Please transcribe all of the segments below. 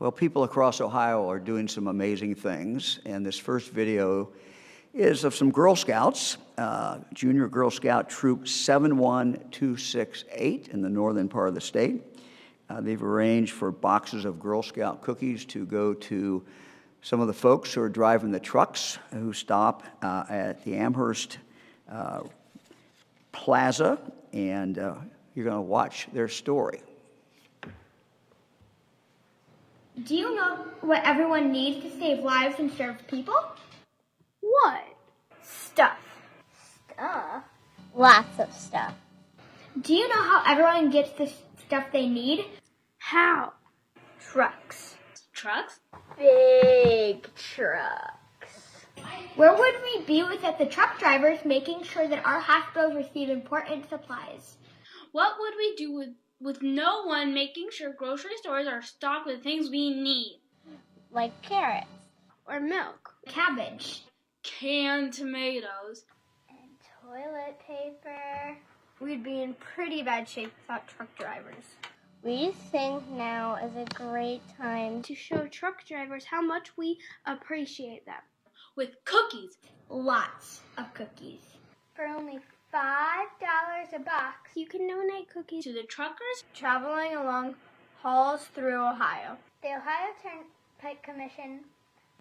Well, people across Ohio are doing some amazing things, and this first video is of some Girl Scouts, Junior Girl Scout Troop 71268 in the northern part of the state. They've arranged for boxes of Girl Scout cookies to go to some of the folks who are driving the trucks who stop at the Amherst Plaza, and you're going to watch their story. Do you know what everyone needs to save lives and serve people? What? Stuff. Stuff? Lots of stuff. Do you know how everyone gets the stuff they need? How? Trucks. Trucks? Big trucks. Where would we be without the truck drivers making sure that our hospitals receive important supplies? What would we do with no one making sure grocery stores are stocked with things we need? Like carrots. Or milk. Cabbage. Canned tomatoes. And toilet paper. We'd be in pretty bad shape without truck drivers. We think now is a great time to show truck drivers how much we appreciate them. With cookies. Lots of cookies. For only $5 a box, you can donate cookies to the truckers traveling along hauls through Ohio. The Ohio Turnpike Commission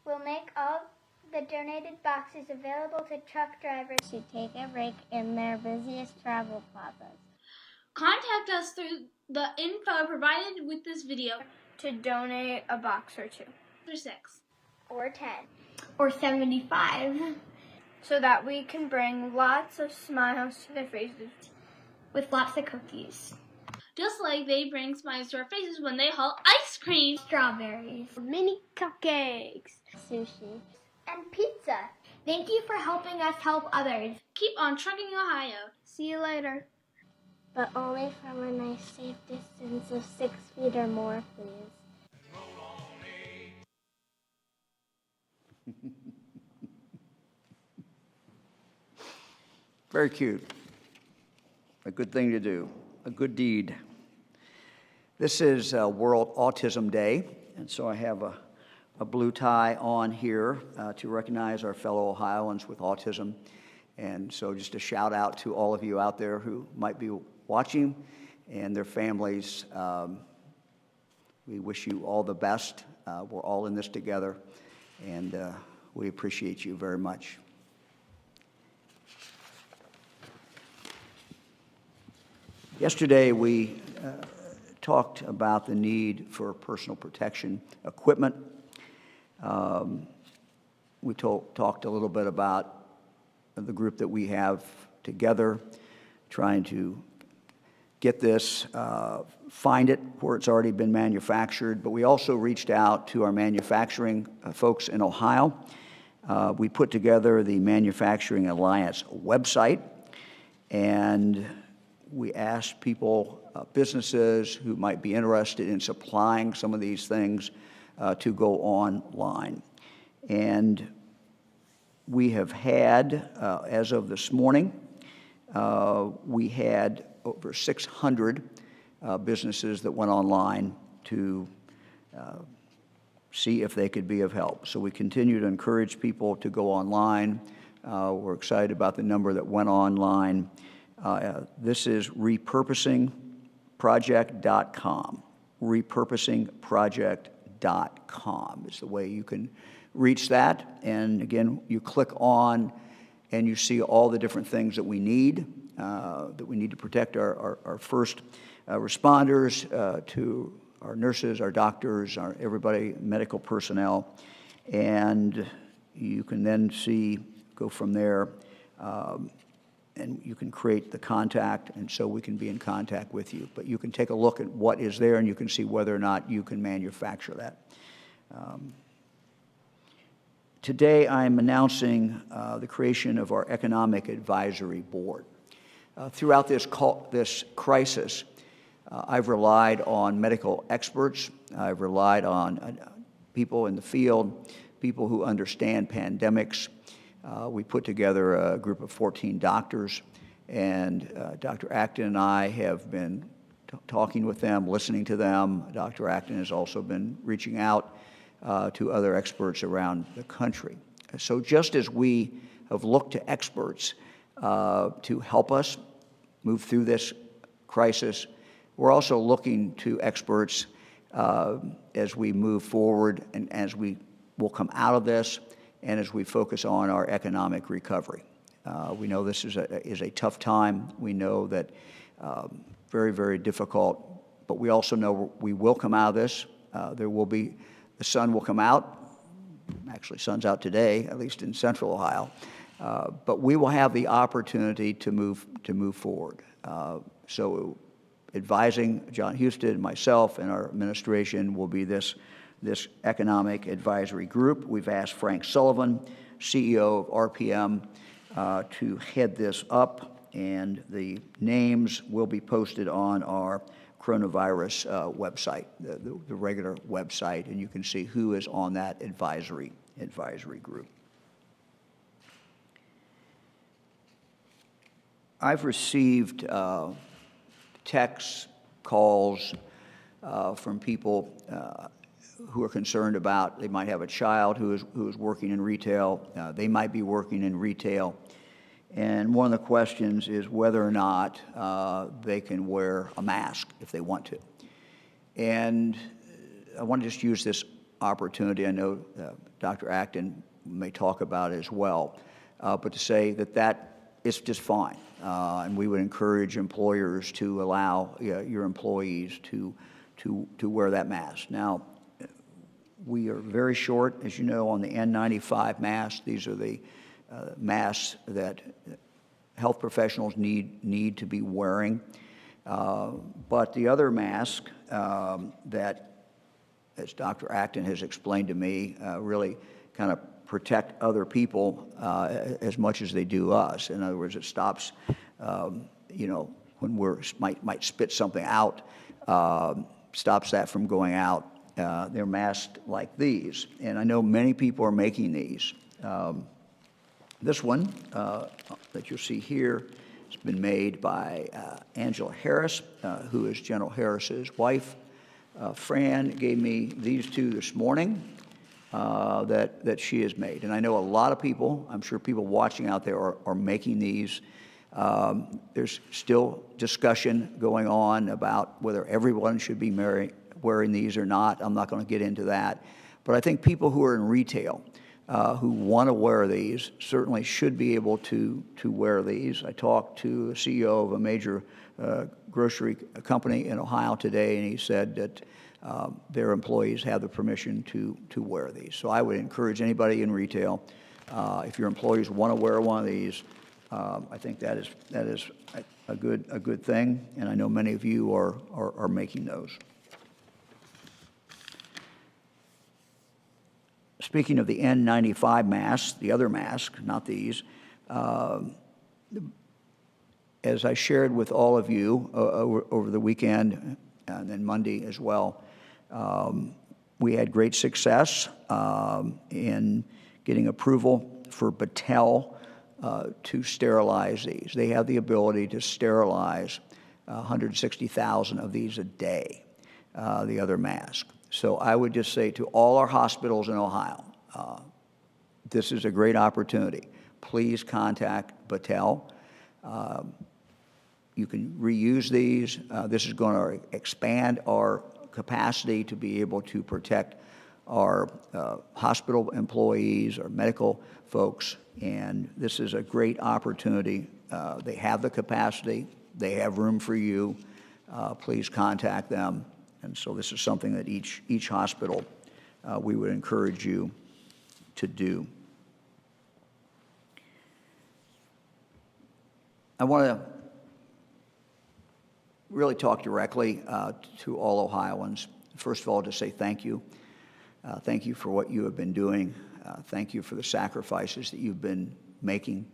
will make all the donated boxes available to truck drivers to take a break in their busiest travel plazas. Contact us through the info provided with this video to donate a box or 2. Or 6. Or 10. Or 75. So that we can bring lots of smiles to their faces with lots of cookies. Just like they bring smiles to our faces when they haul ice cream, strawberries, mini cupcakes, sushi, and pizza. Thank you for helping us help others. Keep on trucking Ohio. See you later. But only from a nice safe distance of 6 feet or more, please. Very cute. A good thing to do, a good deed. This is World Autism Day, and so I have a blue tie on here to recognize our fellow Ohioans with autism. And so just a shout out to all of you out there who might be watching and their families. We wish you all the best. We're all in this together, and we appreciate you very much. Yesterday, we talked about the need for personal protection equipment. We talked a little bit about the group that we have together, trying to get this, find it where it's already been manufactured. But we also reached out to our manufacturing folks in Ohio. We put together the Manufacturing Alliance website, and we asked people, businesses who might be interested in supplying some of these things to go online. And we have had, as of this morning, we had over 600 businesses that went online to see if they could be of help. So we continue to encourage people to go online. We're excited about the number that went online. This is repurposingproject.com. Repurposingproject.com is the way you can reach that. And again, you click on and you see all the different things that we need to protect our first responders, to our nurses, our doctors, everybody, medical personnel. And you can then go from there. And you can create the contact, and so we can be in contact with you. But you can take a look at what is there, and you can see whether or not you can manufacture that. Today, I'm announcing the creation of our Economic Advisory Board. Throughout this crisis, I've relied on medical experts. I've relied on people in the field, people who understand pandemics. We put together a group of 14 doctors, and Dr. Acton and I have been talking with them, listening to them. Dr. Acton has also been reaching out to other experts around the country. So just as we have looked to experts to help us move through this crisis, we're also looking to experts as we move forward and as we will come out of this and as we focus on our economic recovery. We know this is a tough time. We know that very, very difficult, but we also know we will come out of this. The sun will come out. Actually, sun's out today, at least in central Ohio. But we will have the opportunity to move forward. So advising Jon Husted, myself, and our administration will be this economic advisory group. We've asked Frank Sullivan, CEO of RPM, to head this up, and the names will be posted on our coronavirus website, the regular website, and you can see who is on that advisory group. I've received texts, calls from people who are concerned about they might have a child who is working in retail. They might be working in retail. And one of the questions is whether or not they can wear a mask if they want to. And I want to just use this opportunity. I know Dr. Acton may talk about it as well, but to say that is just fine. And we would encourage employers to allow your employees to wear that mask. Now, we are very short, as you know, on the N95 masks. These are the masks that health professionals need to be wearing. But the other mask that, as Dr. Acton has explained to me, really kind of protect other people as much as they do us. In other words, it stops, when we might spit something out, stops that from going out. They're masked like these, and I know many people are making these. This one that you'll see here has been made by Angela Harris, who is General Harris's wife. Fran gave me these two this morning that she has made. And I know a lot of people, I'm sure people watching out there are making these. There's still discussion going on about whether everyone should be wearing these or not. I'm not going to get into that. But I think people who are in retail who want to wear these certainly should be able to wear these. I talked to the CEO of a major grocery company in Ohio today, and he said that their employees have the permission to wear these. So I would encourage anybody in retail, if your employees want to wear one of these, I think that is a good thing, and I know many of you are making those. Speaking of the N95 masks, the other mask, not these, as I shared with all of you over the weekend and then Monday as well, we had great success in getting approval for Battelle to sterilize these. They have the ability to sterilize 160,000 of these a day, the other mask. So I would just say to all our hospitals in Ohio, this is a great opportunity. Please contact Battelle. You can reuse these. This is going to expand our capacity to be able to protect our hospital employees, our medical folks, and this is a great opportunity. They have the capacity. They have room for you. Please contact them. And so this is something that each hospital we would encourage you to do. I want to really talk directly to all Ohioans. First of all, to say thank you. Thank you for what you have been doing. Thank you for the sacrifices that you've been making.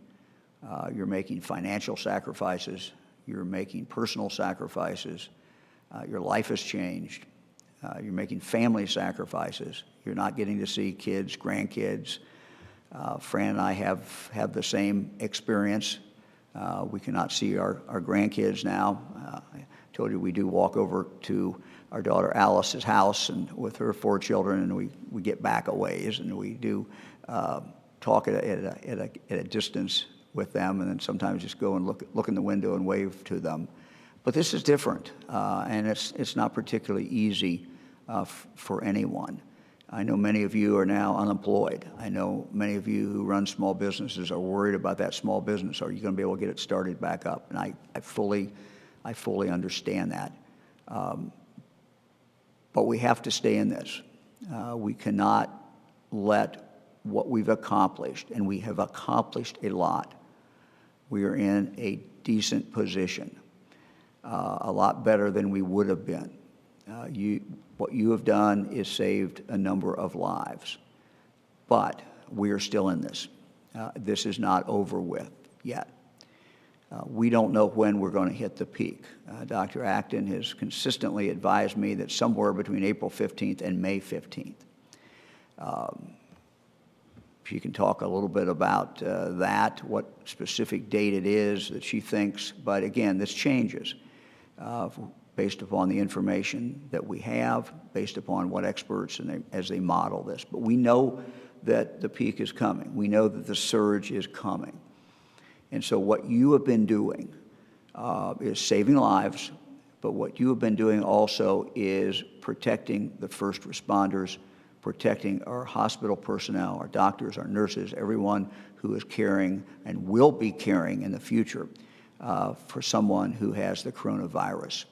You're making financial sacrifices. You're making personal sacrifices. Your life has changed. You're making family sacrifices. You're not getting to see kids, grandkids. Fran and I have the same experience. We cannot see our grandkids now. told you we do walk over to our daughter Alice's house and with her 4 children, and we get back a ways, and we do talk at a distance with them, and then sometimes just go and look in the window and wave to them. But this is different, and it's not particularly easy for anyone. I know many of you are now unemployed. I know many of you who run small businesses are worried about that small business. Are you going to be able to get it started back up? And I fully understand that. But we have to stay in this. We cannot let what we've accomplished, and we have accomplished a lot. We are in a decent position, a lot better than we would have been. What you have done is saved a number of lives, but we are still in this. This is not over with yet. We don't know when we're going to hit the peak. Dr. Acton has consistently advised me that somewhere between April 15th and May 15th. She can talk a little bit about that, what specific date it is that she thinks, but again, this changes based upon the information that we have, based upon what experts as they model this. But we know that the peak is coming. We know that the surge is coming. And so what you have been doing is saving lives, but what you have been doing also is protecting the first responders, protecting our hospital personnel, our doctors, our nurses, everyone who is caring and will be caring in the future for someone who has the coronavirus.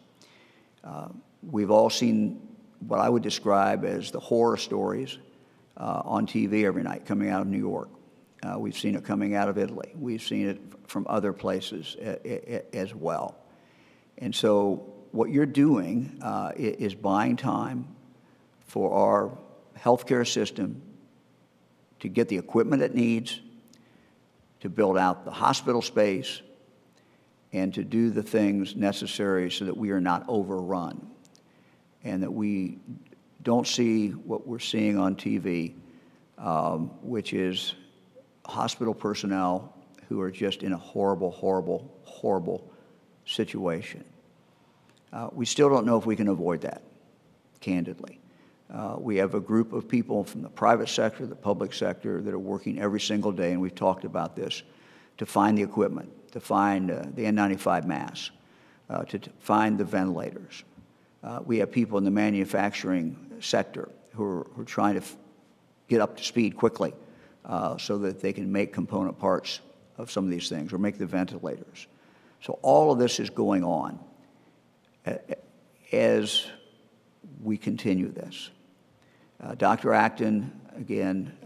We've all seen what I would describe as the horror stories on TV every night coming out of New York. We've seen it coming out of Italy. We've seen it from other places as well. And so what you're doing is buying time for our healthcare system to get the equipment it needs, to build out the hospital space, and to do the things necessary so that we are not overrun and that we don't see what we're seeing on TV, which is hospital personnel who are just in a horrible, horrible, horrible situation. We still don't know if we can avoid that, candidly. We have a group of people from the private sector, the public sector, that are working every single day, and we've talked about this, to find the equipment, to find the N95 masks, to find the ventilators. We have people in the manufacturing sector who are trying to get up to speed quickly so that they can make component parts of some of these things or make the ventilators. So all of this is going on as we continue this. Dr. Acton, again,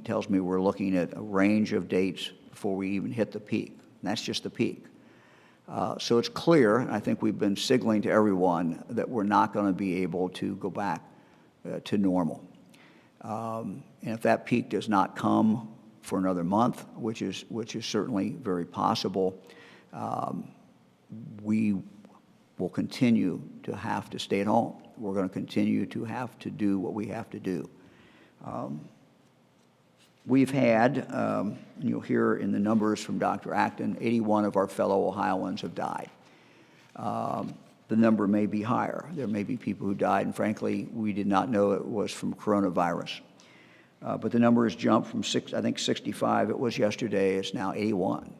tells me we're looking at a range of dates before we even hit the peak. And that's just the peak. So it's clear, and I think we've been signaling to everyone that we're not going to be able to go back to normal. And if that peak does not come for another month, which is certainly very possible, we will continue to have to stay at home. We're going to continue to have to do what we have to do. We've had, and you'll hear in the numbers from Dr. Acton, 81 of our fellow Ohioans have died. The number may be higher. There may be people who died, and frankly, we did not know it was from coronavirus. But the number has jumped from 65 it was yesterday, it's now 81.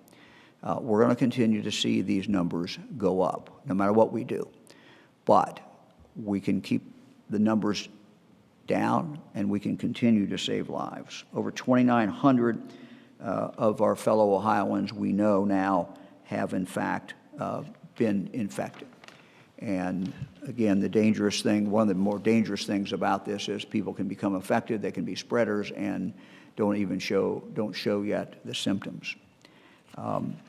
We're going to continue to see these numbers go up, no matter what we do. But we can keep the numbers down, and we can continue to save lives. Over 2,900 of our fellow Ohioans we know now have, in fact, been infected. And again, the dangerous thing, one of the more dangerous things about this is people can become affected, they can be spreaders, and don't show yet the symptoms.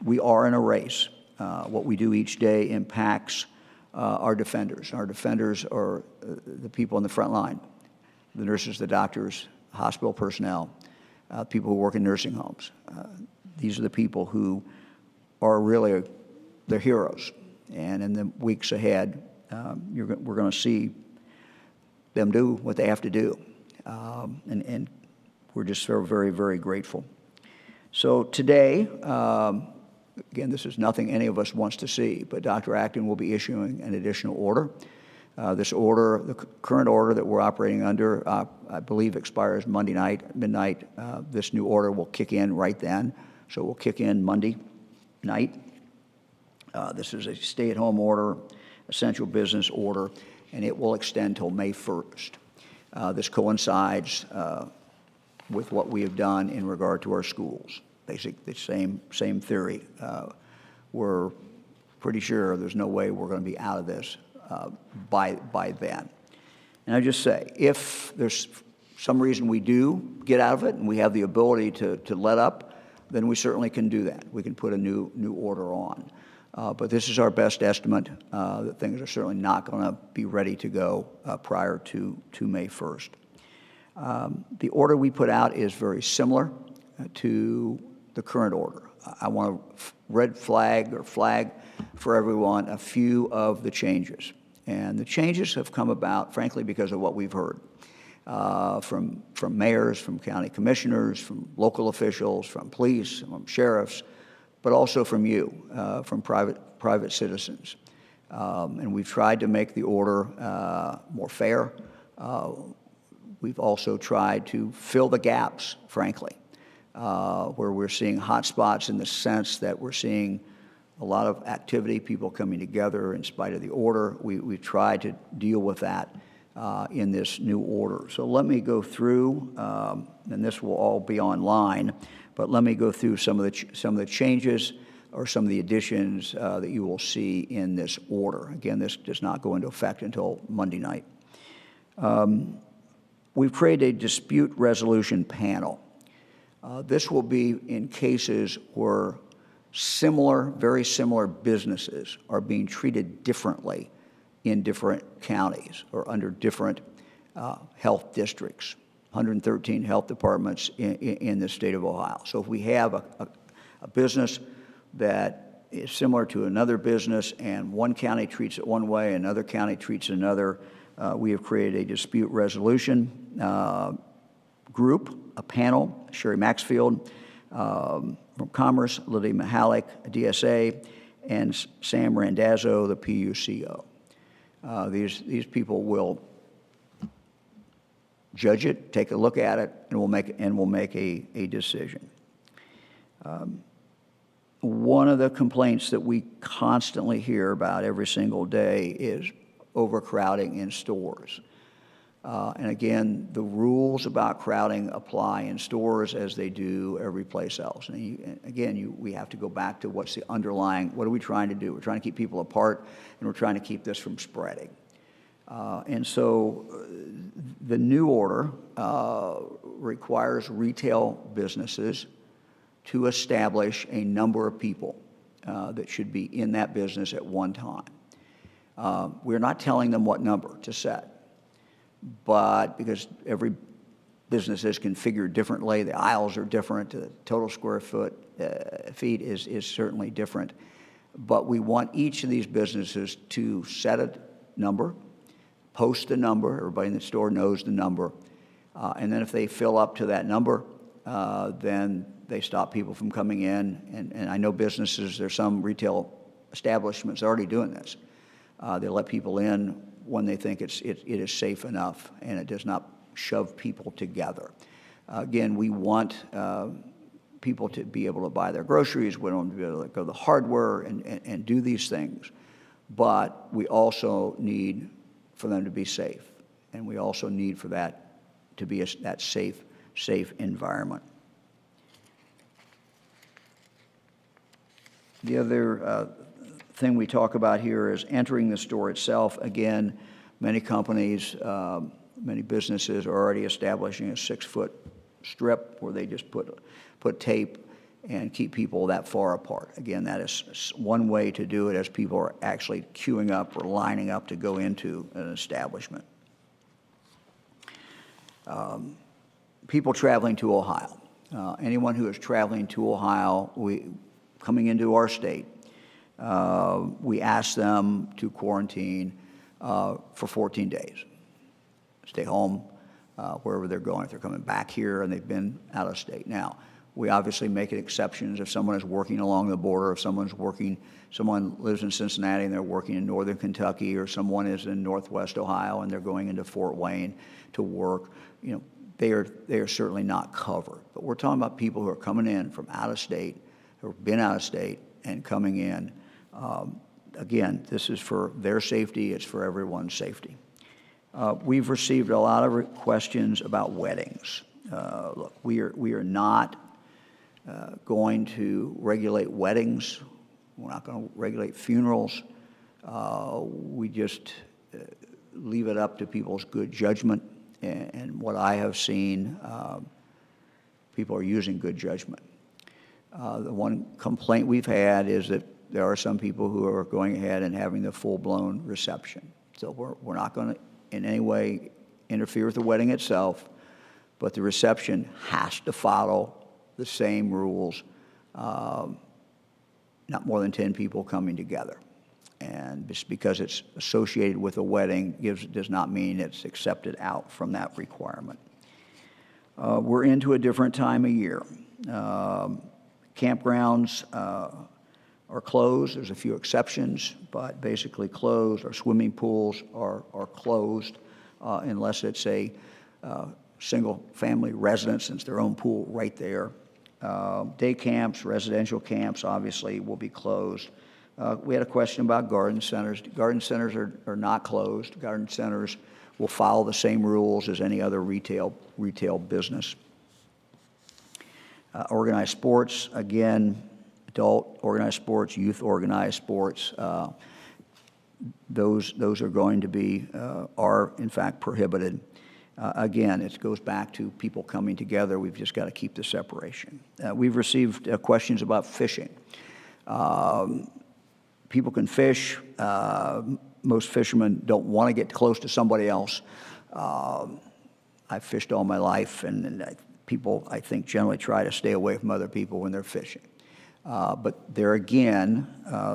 We are in a race. What we do each day impacts our defenders. Our defenders are the people in the front line, the nurses, the doctors, hospital personnel, people who work in nursing homes. These are the people who are really the heroes. And in the weeks ahead, we're going to see them do what they have to do. And we're just very, very grateful. So today, Again, this is nothing any of us wants to see, but Dr. Acton will be issuing an additional order. This order, the current order that we're operating under, I believe expires Monday night, midnight. This new order will kick in right then, so it will kick in Monday night. This is a stay-at-home order, essential business order, and it will extend till May 1st. This coincides with what we have done in regard to our schools. Basically, the same theory. We're pretty sure there's no way we're going to be out of this by then. And I just say, if there's some reason we do get out of it and we have the ability to let up, then we certainly can do that. We can put a new order on. But this is our best estimate that things are certainly not going to be ready to go prior to May 1st. The order we put out is very similar to the current order. I want to red flag or flag for everyone a few of the changes. And the changes have come about, frankly, because of what we've heard from mayors, from county commissioners, from local officials, from police, from sheriffs, but also from you, from private citizens. And we've tried to make the order more fair. We've also tried to fill the gaps, frankly, where we're seeing hot spots in the sense that we're seeing a lot of activity, people coming together in spite of the order. We've tried to deal with that in this new order. So let me go through, and this will all be online, but let me go through some of the changes or some of the additions that you will see in this order. Again, this does not go into effect until Monday night. We've created a dispute resolution panel. This will be in cases where very similar businesses are being treated differently in different counties or under different health districts, 113 health departments in the state of Ohio. So if we have a business that is similar to another business and one county treats it one way, another county treats it another, we have created a dispute resolution group, a panel, Sherry Maxfield from Commerce, Lydia Mihalik, DSA, and Sam Randazzo, the PUCO. These people will judge it, take a look at it, and we'll make a decision. One of the complaints that we constantly hear about every single day is overcrowding in stores. And again, the rules about crowding apply in stores as they do every place else. And we have to go back to what's the underlying, what are we trying to do? We're trying to keep people apart, and we're trying to keep this from spreading. And so the new order requires retail businesses to establish a number of people that should be in that business at one time. We're not telling them what number to set, but because every business is configured differently, the aisles are different, the total square feet is certainly different. But we want each of these businesses to set a number, post the number, everybody in the store knows the number, and then if they fill up to that number, then they stop people from coming in. And I know businesses, there's some retail establishments already doing this. They let people in when they think it is safe enough and it does not shove people together. Again, we want people to be able to buy their groceries, we want them to be able to go to the hardware and do these things, but we also need for them to be safe, and we also need for that to be that safe environment. The other thing we talk about here is entering the store itself. Again, many companies, many businesses are already establishing a 6-foot strip where they just put tape and keep people that far apart. Again, that is one way to do it as people are actually queuing up or lining up to go into an establishment. People traveling to Ohio. Anyone who is traveling to Ohio, coming into our state, we ask them to quarantine for 14 days. Stay home wherever they're going, if they're coming back here and they've been out of state. Now, We obviously make exceptions if someone is working along the border, if someone lives in Cincinnati and they're working in northern Kentucky, or someone is in northwest Ohio and they're going into Fort Wayne to work, they are certainly not covered. But we're talking about people who are coming in from out of state, who have been out of state and coming in. Again, this is for their safety, it's for everyone's safety. We've received a lot of questions about weddings. Look, we are not going to regulate weddings. We're not going to regulate funerals. We just leave it up to people's good judgment. And what I have seen, people are using good judgment. The one complaint we've had is that there are some people who are going ahead and having the full-blown reception. So we're not going to in any way interfere with the wedding itself, but the reception has to follow the same rules, not more than 10 people coming together. And just because it's associated with a wedding does not mean it's accepted out from that requirement. We're into a different time of year. Campgrounds are closed. There's a few exceptions, but basically closed. Our swimming pools are closed unless it's a single-family residence, since their own pool right there. Day camps, residential camps, obviously, will be closed. We had a question about garden centers. Garden centers are not closed. Garden centers will follow the same rules as any other retail business. Organized sports, again, adult organized sports, youth organized sports, those are going to be, are in fact prohibited. Again, it goes back to people coming together. We've just got to keep the separation. We've received questions about fishing. People can fish. Most fishermen don't want to get close to somebody else. I've fished all my life, and people, I think, generally try to stay away from other people when they're fishing. But there again,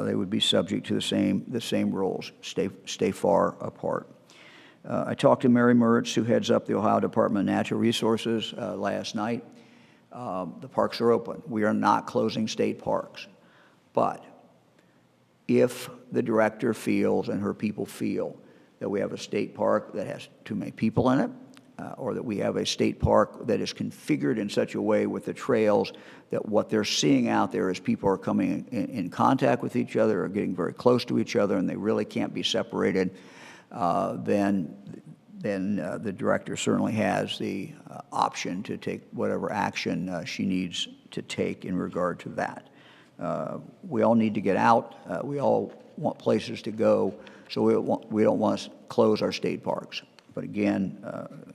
they would be subject to the same rules. Stay far apart. I talked to Mary Mertz, who heads up the Ohio Department of Natural Resources, last night. The parks are open. We are not closing state parks. But if the director feels and her people feel that we have a state park that has too many people in it, or that we have a state park that is configured in such a way with the trails that what they're seeing out there is people are coming in contact with each other or getting very close to each other and they really can't be separated, then the director certainly has the option to take whatever action she needs to take in regard to that. We all need to get out. We all want places to go, so we don't want to close our state parks. But again,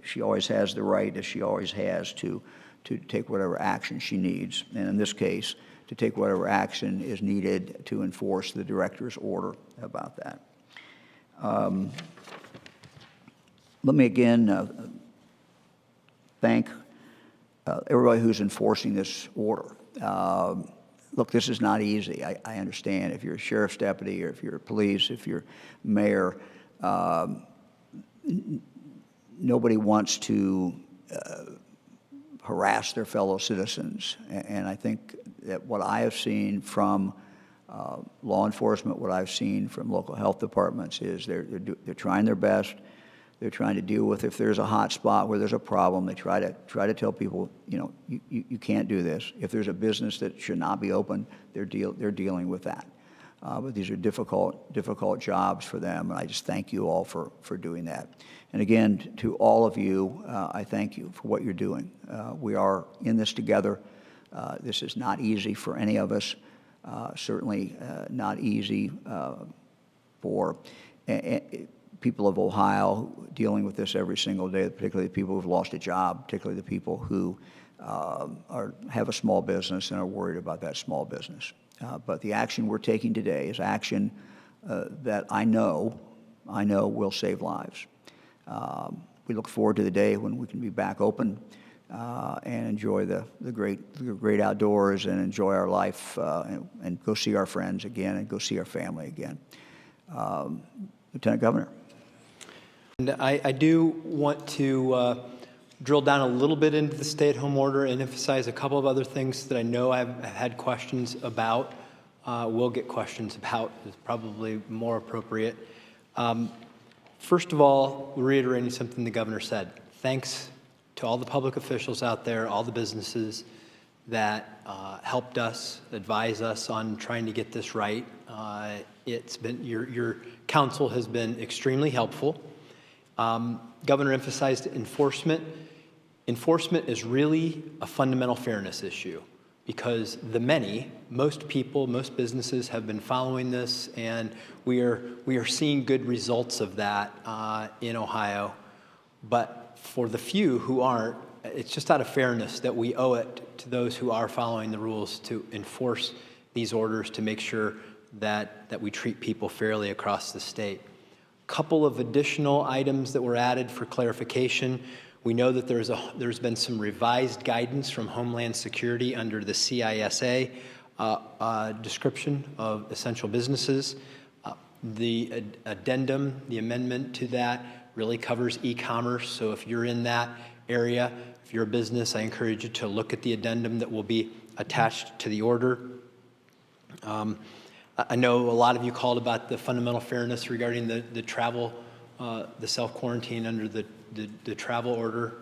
she always has the right, as she always has, to take whatever action she needs. And in this case, to take whatever action is needed to enforce the director's order about that. Let me again thank everybody who's enforcing this order. Look, this is not easy. I understand. If you're a sheriff's deputy or if you're police, if you're mayor, nobody wants to harass their fellow citizens. And I think that what I have seen from law enforcement, what I've seen from local health departments is they're trying their best. They're trying to deal with if there's a hot spot where there's a problem. They try to tell people, you can't do this. If there's a business that should not be open, they're dealing with that. But these are difficult jobs for them, and I just thank you all for doing that. And again, to all of you, I thank you for what you're doing. We are in this together. This is not easy for any of us. Certainly not easy for people of Ohio dealing with this every single day, particularly the people who've lost a job, particularly the people who have a small business and are worried about that small business. But the action we're taking today is action that I know will save lives. We look forward to the day when we can be back open and enjoy the great outdoors and enjoy our life and go see our friends again and go see our family again. Lieutenant Governor. And I do want to drill down a little bit into the stay-at-home order and emphasize a couple of other things that I know I've had questions about. Will get questions about is probably more appropriate. First of all, reiterating something the governor said. Thanks to all the public officials out there, all the businesses that helped us, advise us on trying to get this right. It's been your counsel has been extremely helpful. Governor emphasized enforcement. Enforcement is really a fundamental fairness issue because most people, most businesses have been following this, and we are seeing good results of that in Ohio. But for the few who aren't, it's just out of fairness that we owe it to those who are following the rules to enforce these orders to make sure that we treat people fairly across the state. A couple of additional items that were added for clarification. We know that there's been some revised guidance from Homeland Security under the CISA description of essential businesses. The addendum, the amendment to that really covers e-commerce. So if you're in that area, if you're a business, I encourage you to look at the addendum that will be attached to the order. I know a lot of you called about the fundamental fairness regarding the travel, the self-quarantine under the travel order.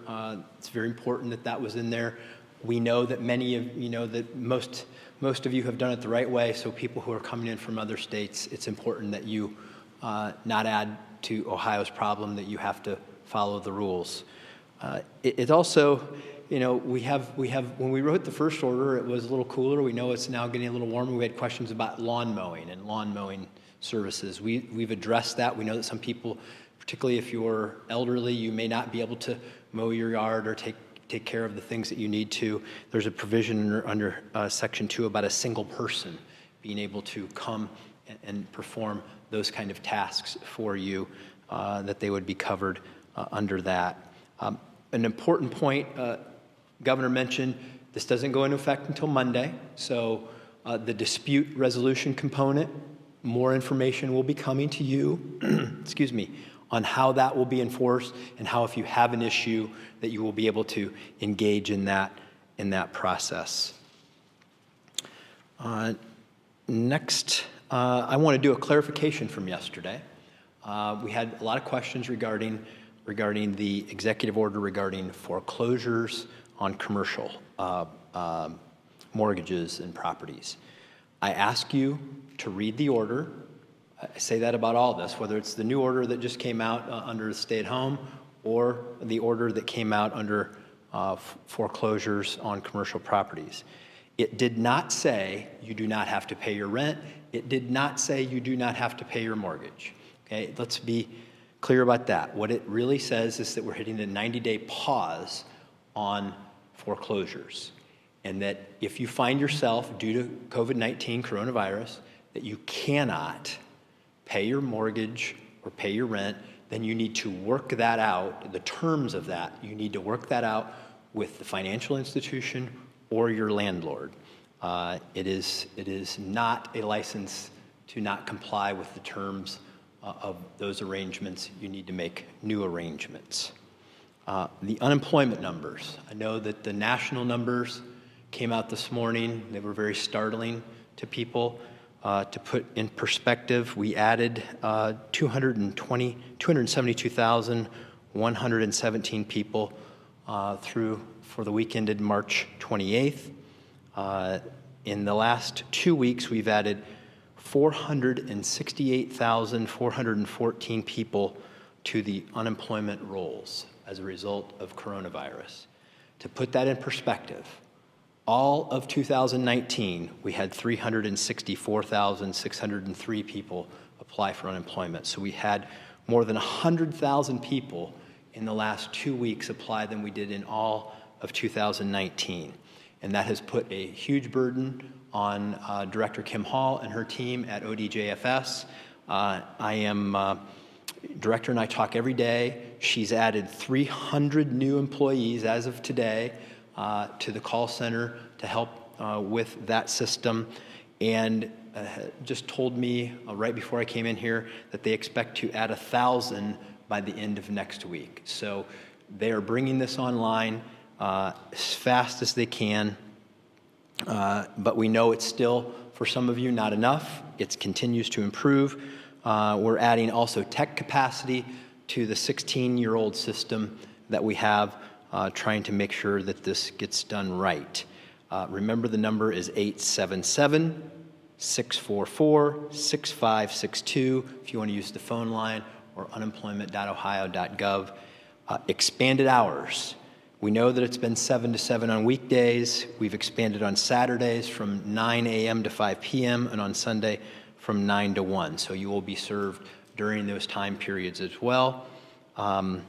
It's very important that was in there. We know that that most of you have done it the right way, so people who are coming in from other states, it's important that you not add to Ohio's problem that you have to follow the rules. It also, we have when we wrote the first order, it was a little cooler. We know it's now getting a little warmer. We had questions about lawn mowing and lawn mowing services. We've addressed that. We know that some people, particularly if you're elderly, you may not be able to mow your yard or take care of the things that you need to. There's a provision under Section 2 about a single person being able to come and perform those kind of tasks for you, that they would be covered under that. An important point, Governor mentioned, this doesn't go into effect until Monday, so the dispute resolution component, more information will be coming to you, excuse me, on how that will be enforced and how, if you have an issue, that you will be able to engage in that process. Next, I want to do a clarification from yesterday. We had a lot of questions regarding the executive order regarding foreclosures on commercial mortgages and properties. I ask you to read the order. I say that about all this, whether it's the new order that just came out under stay-at-home or the order that came out under foreclosures on commercial properties. It did not say you do not have to pay your rent. It did not say you do not have to pay your mortgage. Okay, let's be clear about that. What it really says is that we're hitting a 90-day pause on foreclosures, and that if you find yourself, due to COVID-19 coronavirus, that you cannot pay your mortgage or pay your rent, then you need to work that out, the terms of that, you need to work that out with the financial institution or your landlord. It is not a license to not comply with the terms of those arrangements. You need to make new arrangements. The unemployment numbers. I know that the national numbers came out this morning. They were very startling to people. To put in perspective, we added 272,117 people for the week ended March 28th. In the last 2 weeks, we've added 468,414 people to the unemployment rolls as a result of coronavirus. To put that in perspective, all of 2019, we had 364,603 people apply for unemployment. So we had more than 100,000 people in the last 2 weeks apply than we did in all of 2019. And that has put a huge burden on Director Kim Hall and her team at ODJFS. Director and I talk every day. She's added 300 new employees as of today to the call center to help with that system, and just told me right before I came in here that they expect to add 1,000 by the end of next week. So They are bringing this online as fast as they can, but we know it's still, for some of you, not enough. It continues to improve. We're adding also tech capacity to the 16-year-old system that we have, trying to make sure that this gets done right. Remember, the number is 877-644-6562 if you want to use the phone line, or unemployment.ohio.gov. Expanded hours. We know that it's been 7 to 7 on weekdays. We've expanded on Saturdays from 9 a.m. to 5 p.m. and on Sunday from 9 to 1. So you will be served during those time periods as well. And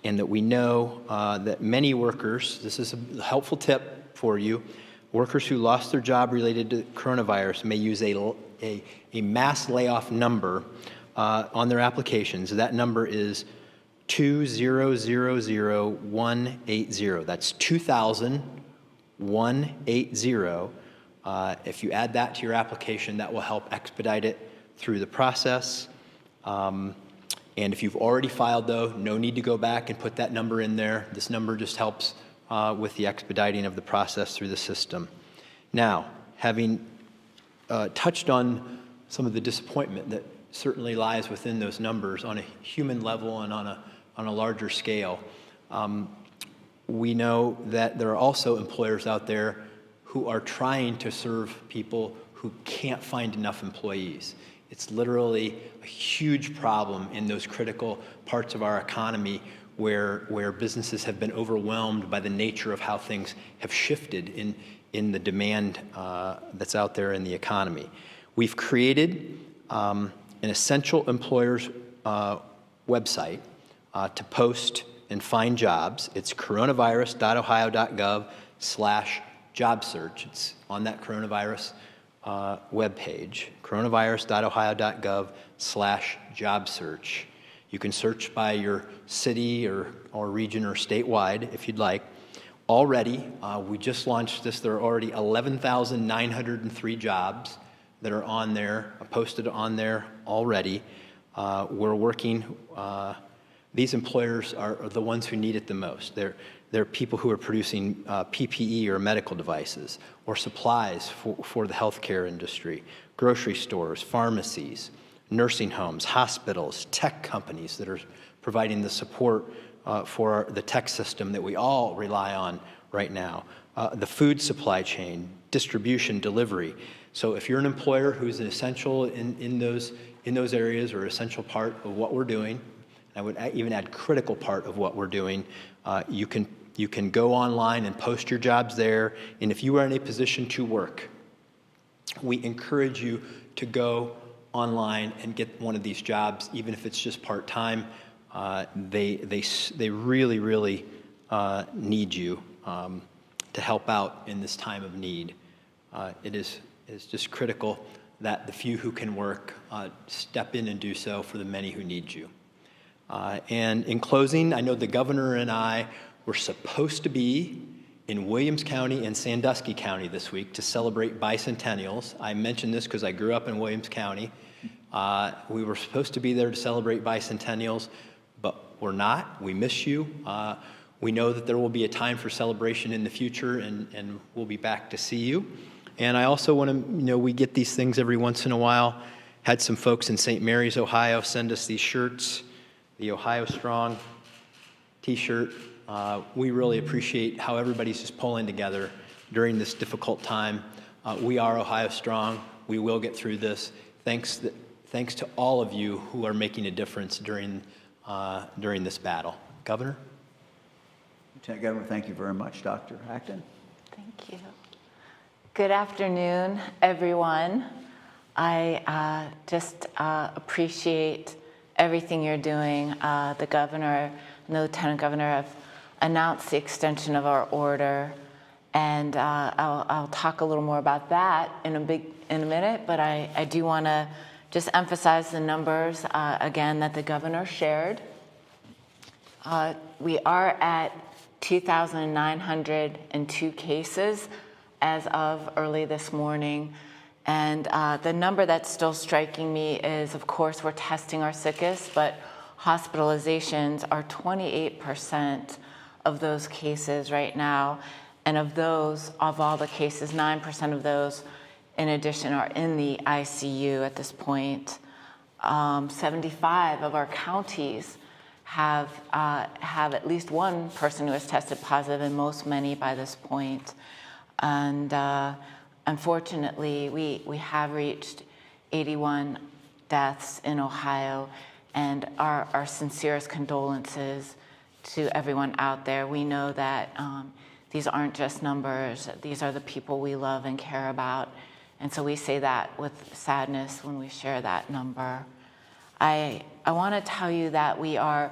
that we know that many workers, this is a helpful tip for you, workers who lost their job related to coronavirus may use a mass layoff number on their applications. That number is 2000180. That's 2,180. If you add that to your application, that will help expedite it through the process. And if you've already filed, though, no need to go back and put that number in there. This number just helps with the expediting of the process through the system. Now, having touched on some of the disappointment that certainly lies within those numbers on a human level and on a larger scale, we know that there are also employers out there who are trying to serve people who can't find enough employees. It's literally a huge problem in those critical parts of our economy where businesses have been overwhelmed by the nature of how things have shifted in the demand that's out there in the economy. We've created an essential employers website to post and find jobs. It's coronavirus.ohio.gov/job search. It's on that coronavirus webpage, coronavirus.ohio.gov/job search. You can search by your city or region or statewide if you'd like. Already, we just launched this. There are already 11,903 jobs that are on there, posted on there already. We're working, these employers are the ones who need it the most. They're people who are producing PPE or medical devices or supplies for the healthcare industry, grocery stores, pharmacies, nursing homes, hospitals, tech companies that are providing the support for the tech system that we all rely on right now, the food supply chain, distribution, delivery. So if you're an employer who's an essential in those areas or essential part of what we're doing, I would even add critical part of what we're doing, you can go online and post your jobs there. And if you are in a position to work, we encourage you to go online and get one of these jobs, even if it's just part-time. They really, really need you to help out in this time of need. It is just critical that the few who can work step in and do so for the many who need you. And in closing, I know the governor and I were supposed to be in Williams County and Sandusky County this week to celebrate bicentennials. I mention this because I grew up in Williams County. We were supposed to be there to celebrate bicentennials, but we're not. We miss you. We know that there will be a time for celebration in the future, and we'll be back to see you. And I also want to, we get these things every once in a while. Had some folks in St. Mary's, Ohio, send us these shirts, the Ohio Strong t-shirt. We really appreciate how everybody's just pulling together during this difficult time. We are Ohio Strong. We will get through this. Thanks to all of you who are making a difference during this battle. Governor? Lieutenant Governor, thank you very much. Dr. Acton? Thank you. Good afternoon, everyone. I just appreciate everything you're doing. The governor and the lieutenant governor have announced the extension of our order, and I'll talk a little more about that in a minute, but I do want to just emphasize the numbers again that the governor shared. We are at 2,902 cases as of early this morning. And the number that's still striking me is, of course, we're testing our sickest, but hospitalizations are 28% of those cases right now. And of those, of all the cases, 9% of those, in addition, are in the ICU at this point. 75 of our counties have at least one person who has tested positive, and many by this point. And unfortunately, we have reached 81 deaths in Ohio, and our sincerest condolences to everyone out there. We know that these aren't just numbers, these are the people we love and care about. And so we say that with sadness when we share that number. I want to tell you that we are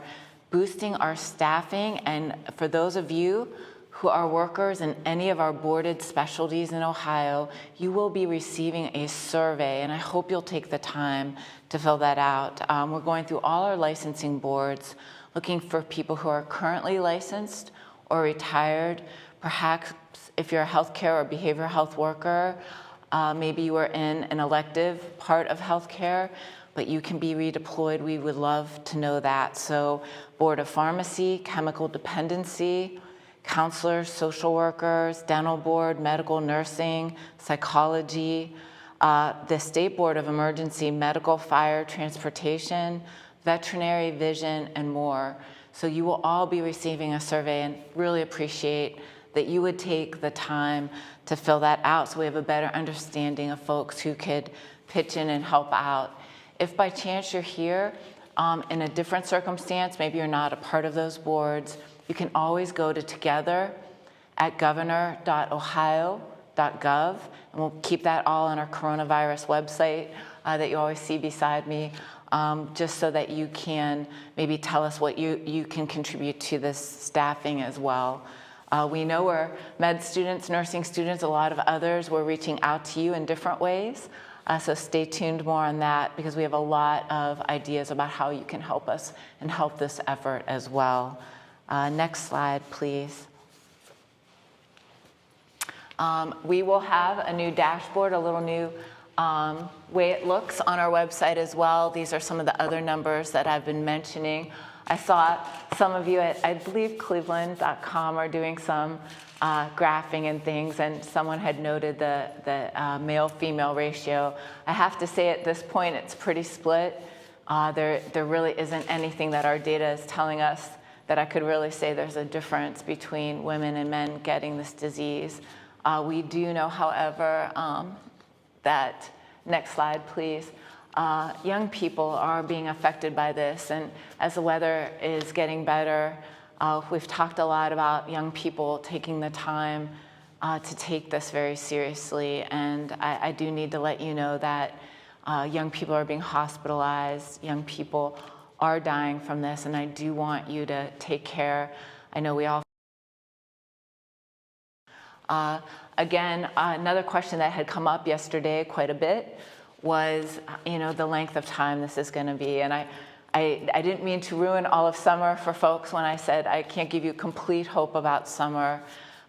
boosting our staffing, and for those of you who are workers in any of our boarded specialties in Ohio, you will be receiving a survey, and I hope you'll take the time to fill that out. We're going through all our licensing boards, looking for people who are currently licensed or retired. Perhaps if you're a healthcare or behavioral health worker, maybe you are in an elective part of healthcare, but you can be redeployed. We would love to know that. So Board of Pharmacy, Chemical Dependency, counselors, social workers, dental board, medical nursing, psychology, the State Board of Emergency, medical, fire, transportation, veterinary, vision, and more. So you will all be receiving a survey, and really appreciate that you would take the time to fill that out so we have a better understanding of folks who could pitch in and help out. If by chance you're here in a different circumstance, maybe you're not a part of those boards, you can always go to together.governor.ohio.gov, and we'll keep that all on our coronavirus website that you always see beside me, just so that you can maybe tell us what you can contribute to this staffing as well. We know we're med students, nursing students, a lot of others, we're reaching out to you in different ways. So stay tuned more on that, because we have a lot of ideas about how you can help us and help this effort as well. Next slide, please. We will have a new dashboard, a little new way it looks on our website as well. These are some of the other numbers that I've been mentioning. I saw some of you at, I believe, cleveland.com are doing some graphing and things, and someone had noted the male-female ratio. I have to say at this point it's pretty split. There really isn't anything that our data is telling us that I could really say there's a difference between women and men getting this disease. We do know, however, that, next slide please, young people are being affected by this, and as the weather is getting better, we've talked a lot about young people taking the time to take this very seriously, and I do need to let you know that young people are being hospitalized, young people are dying from this, and I do want you to take care. I know we all again, another question that had come up yesterday quite a bit was, the length of time this is going to be. And I didn't mean to ruin all of summer for folks when I said I can't give you complete hope about summer,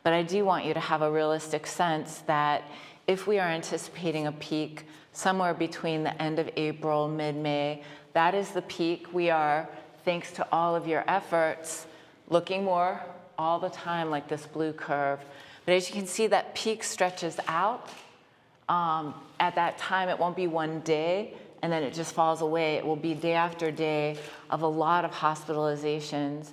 but I do want you to have a realistic sense that if we are anticipating a peak somewhere between the end of April, mid-May, that is the peak. We are, thanks to all of your efforts, looking more all the time like this blue curve. But as you can see, that peak stretches out. At that time, it won't be one day, and then it just falls away. It will be day after day of a lot of hospitalizations.